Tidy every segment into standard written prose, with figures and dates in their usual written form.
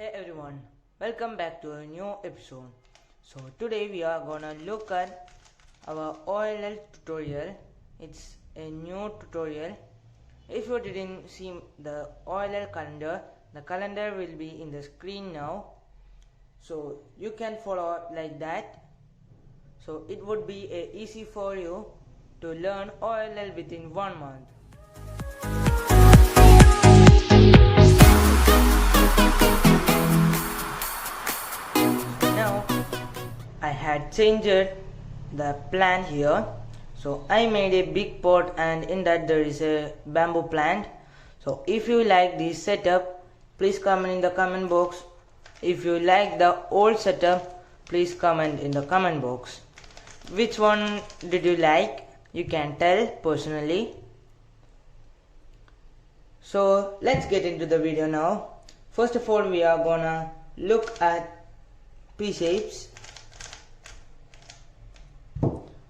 Hey everyone, welcome back to a new episode. So today we are gonna look at our OLL tutorial. It's a new tutorial. If you didn't see the OLL calendar, the calendar will be in the screen now. So you can follow like that. So it would be easy for you to learn OLL within 1 month. I had changed the plant here, so I made a big pot and in that there is a bamboo plant. So if you like this setup, please comment in the comment box. If you like the old setup, please comment in the comment box. Which one did you like? You can tell personally. So let's get into the video now. First of all, we are gonna look at P-shapes.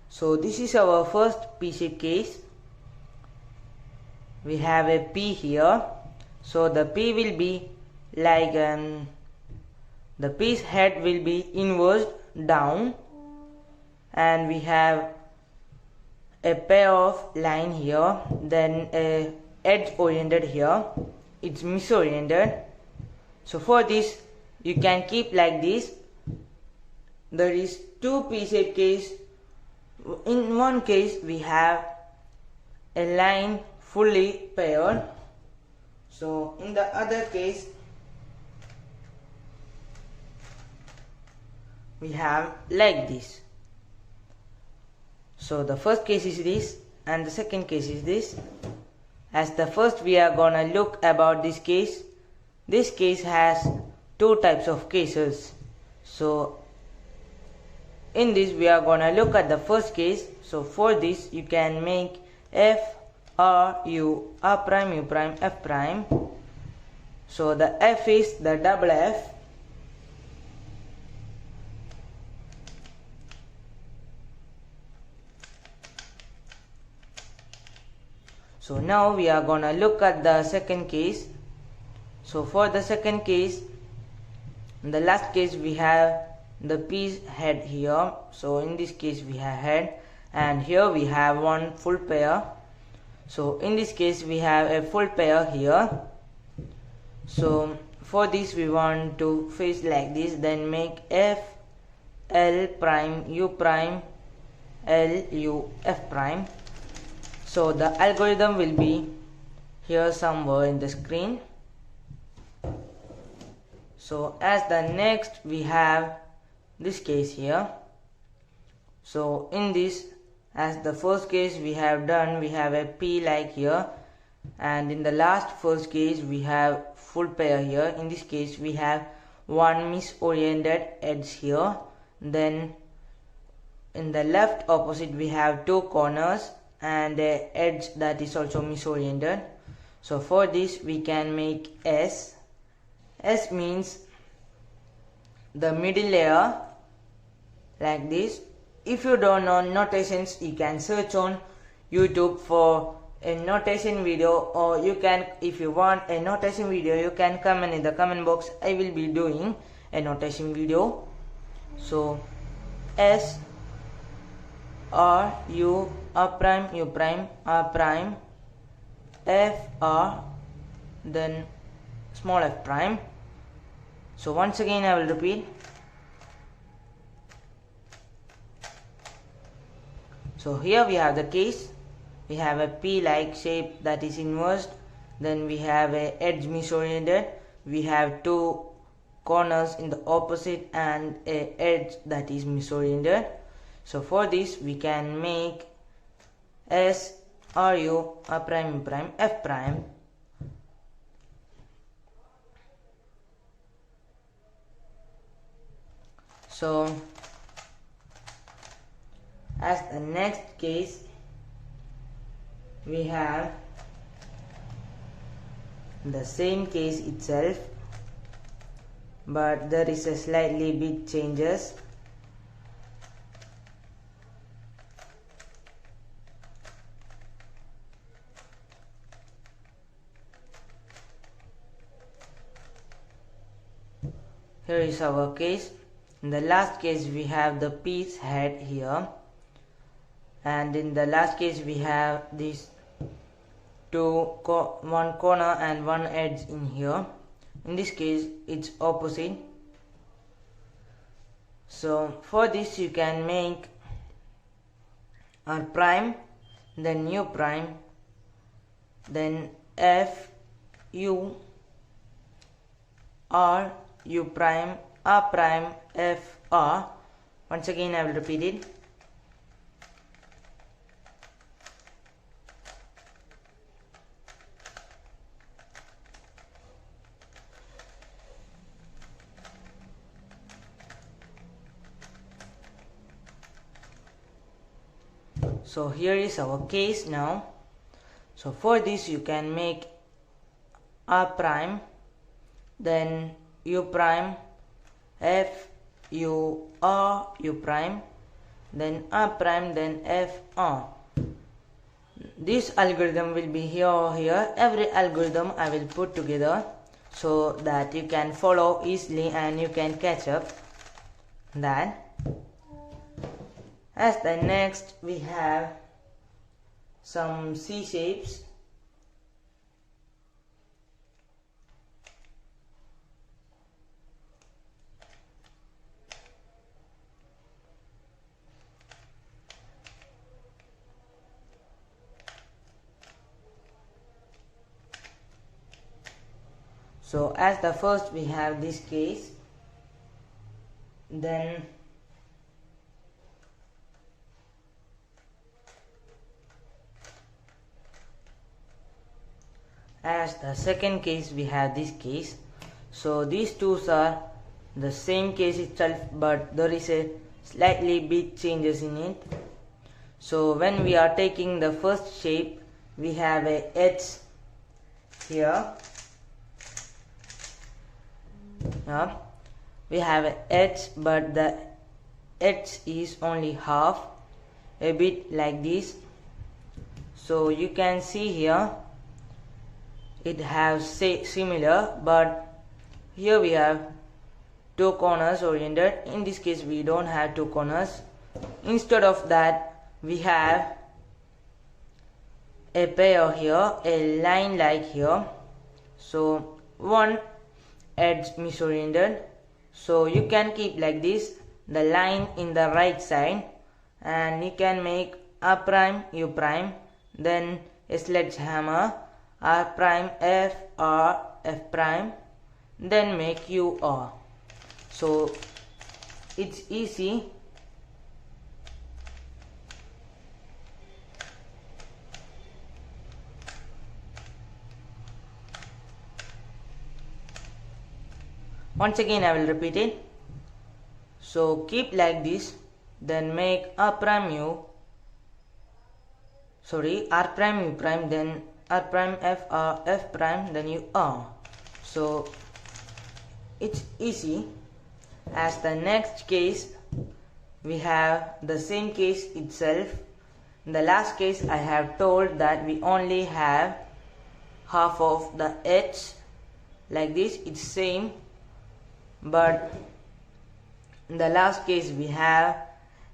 So this is our first P-shape case. We have a P here. So the P will be like the P's head will be inverted down, and we have a pair of line here, then a edge oriented here. It's misoriented. So for this you can keep like this. There is two P-shape case. In one case we have a line fully paired. So in the other case we have like this. So the first case is this and the second case is this. As the first we are gonna look about this case. This case has two types of cases. So in this we are gonna look at the first case. So for this you can make F, R, U, R prime, U prime, F prime. So the F is the double F. So now we are gonna look at the second case. So for the second case, in the last case we have the P's head here. So in this case we have head, and here we have one full pair. So in this case we have a full pair here. So for this we want to face like this, then make F, L prime, U prime, L, U, F prime. So the algorithm will be here somewhere in the screen. So as the next we have this case here. So in this, as the first case we have done, we have a P like here, and in the last first case we have full pair here. In this case we have one misoriented edge here, then in the left opposite we have two corners and a edge that is also misoriented. So for this we can make S. S means the middle layer like this. If you don't know notations, you can search on YouTube for a notation video, or you can, if you want a notation video, you can comment in the comment box. I will be doing a notation video. So S, R, U, R prime, U prime, R prime, F, R, then small f prime. So once again I will repeat. So here we have the case. We have a P like shape that is inverted, then we have a edge misoriented, we have two corners in the opposite and a edge that is misoriented. So for this we can make S, R, U, R prime, U prime, F prime. So as the next case we have the same case itself, but there is a slightly big changes. here is our case. In the last case we have the piece head here, and in the last case we have these one corner and one edge in here. In this case it's opposite. So for this you can make R prime, then U prime, then F U R U prime R prime F R. Once again I will repeat it. So here is our case now. So for this you can make R prime, then U prime, F U R U prime, then R prime, then F R. This algorithm will be here or here. Every algorithm I will put together so that you can follow easily and you can catch up that. As the next we have some C shapes. So as the first we have this case, then as the second case we have this case. So these two are the same case itself, but there is a slightly big changes in it. So when we are taking the first shape, we have a edge here. We have an edge, but the edge is only half, a bit like this. So you can see here it has similar, but here we have two corners oriented. In this case we don't have two corners. Instead of that we have a pair here, a line like here. So one edge misoriented, so you can keep like this, the line in the right side, and you can make R prime U prime, then a sledgehammer R prime F R F prime, then make U R. So it's easy. Once again I will repeat it. So keep like this, then make R prime U prime, then R prime F R F prime, then U R. So it's easy. As the next case we have the same case itself. In the last case I have told that we only have half of the edge like this, it's same, but in the last case we have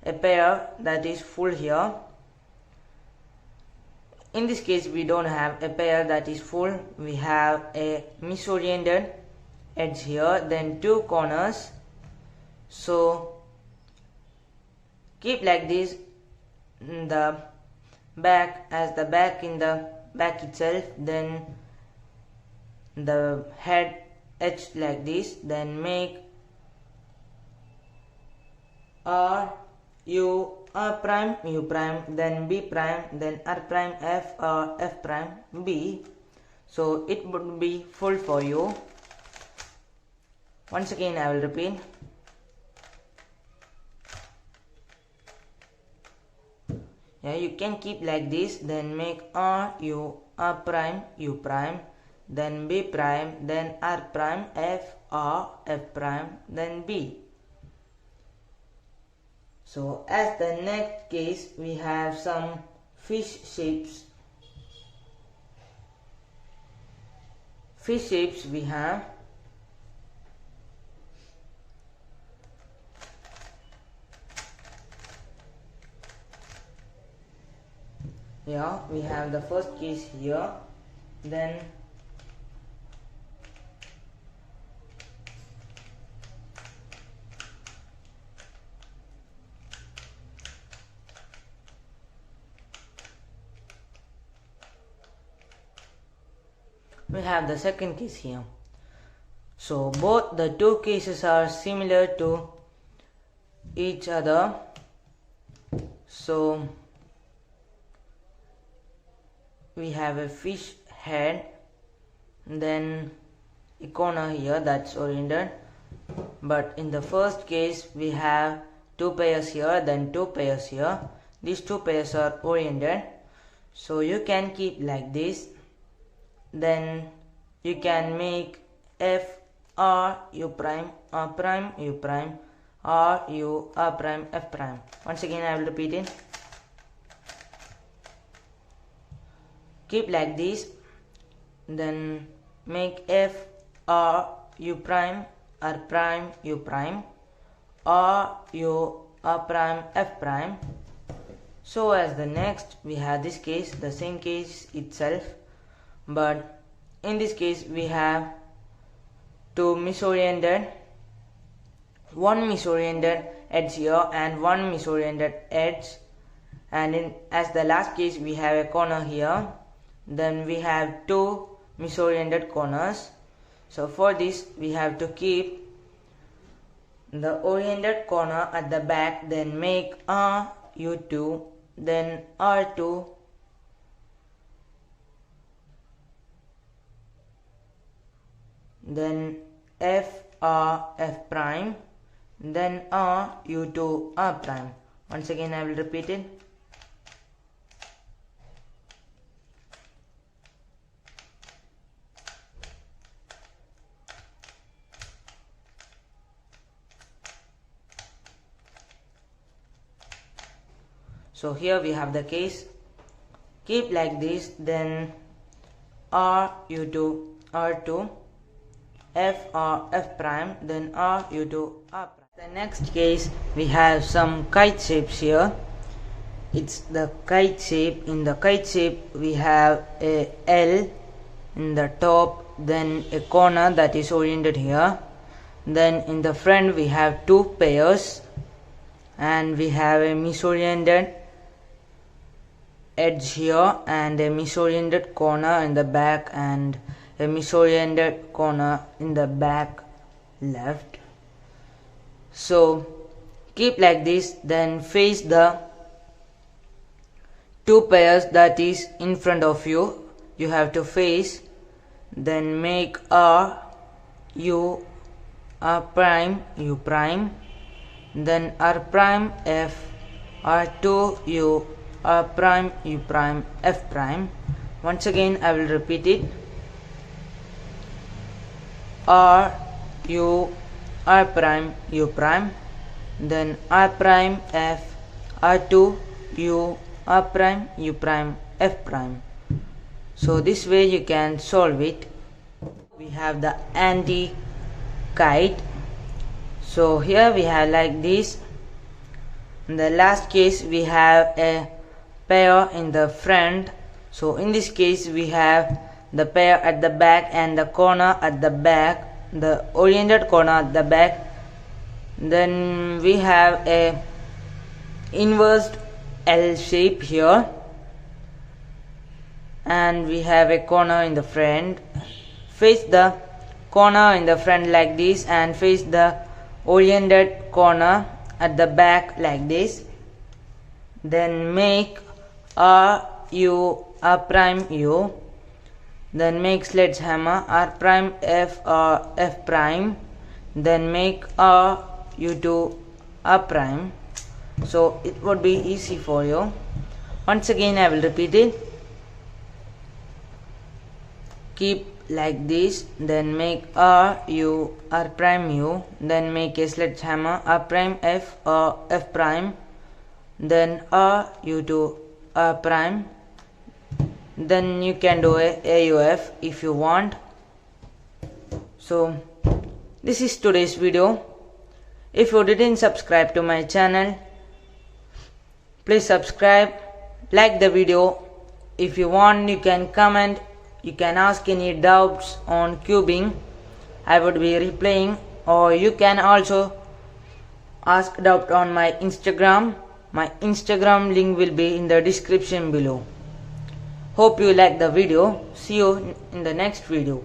a pair that is full here. In this case we don't have a pair that is full, we have a misoriented edge here, then two corners. So keep like this in the back, as the back in the back itself, then the head edge like this, then make R U R prime U prime, then B prime, then R prime F R F prime B. So it would be full for you. Once again I will repeat. Yeah, you can keep like this, then make R U R prime U prime, then B prime, then R prime F R F prime, then B. So as the next case we have some fish shapes. Fish shapes we have here we have the first case here, then we have the second case here. So both the two cases are similar to each other. So we have a fish head, then a corner here that's oriented, but in the first case we have two pairs here, then two pairs here. These two pairs are oriented, so you can keep like this. Then you can make F R U prime R prime U prime R U R prime F prime. Once again I will repeat it. Keep like this, then make F R U prime R prime U prime R U R prime F prime. So as the next we have this case, the same case itself, but in this case we have two misoriented, one misoriented edge here and one misoriented edge, and as the last case we have a corner here, then we have two misoriented corners. So for this we have to keep the oriented corner at the back, then make R U2, then R2, then F R F prime, then R U2 R prime. Once again I will repeat it. So here we have the case. Keep like this, then R U2 R2, F R F prime, then R U2 R prime. The next case we have some kite shapes here. It's the kite shape. In the kite shape we have a L in the top, then a corner that is oriented here. Then in the front we have two pairs, and we have a misoriented edge here and a misoriented corner in the back and a misoriented corner in the back left. So keep like this, then face the two pairs that is in front of you. You have to face, then make R U R prime U prime, then R prime F R2 U R prime U prime F prime. Once again I will repeat it. R U R prime U prime, then R prime F R2 U R prime U prime F prime. So this way you can solve it. We have the anti-kite. So here we have like this. In the last case we have a pair in the front. So in this case we have the pair at the back and the corner at the back, the oriented corner at the back. Then we have a inverse L shape here, and we have a corner in the front. Face the corner in the front like this and face the oriented corner at the back like this. Then make R U R prime U, then make sledgehammer R prime F R F prime, then make R U2 R prime. So it would be easy for you. Once again I will repeat it. Keep like this, then make R U R prime U, then make a sledgehammer R prime F or F prime, then R U2 R prime. Then you can do a AUF if you want. So this is today's video. If you didn't subscribe to my channel, please subscribe, like the video if you want, you can comment, you can ask any doubts on cubing. I would be replying, or you can also ask doubt on my Instagram. My Instagram link will be in the description below. Hope you like the video. See you in the next video.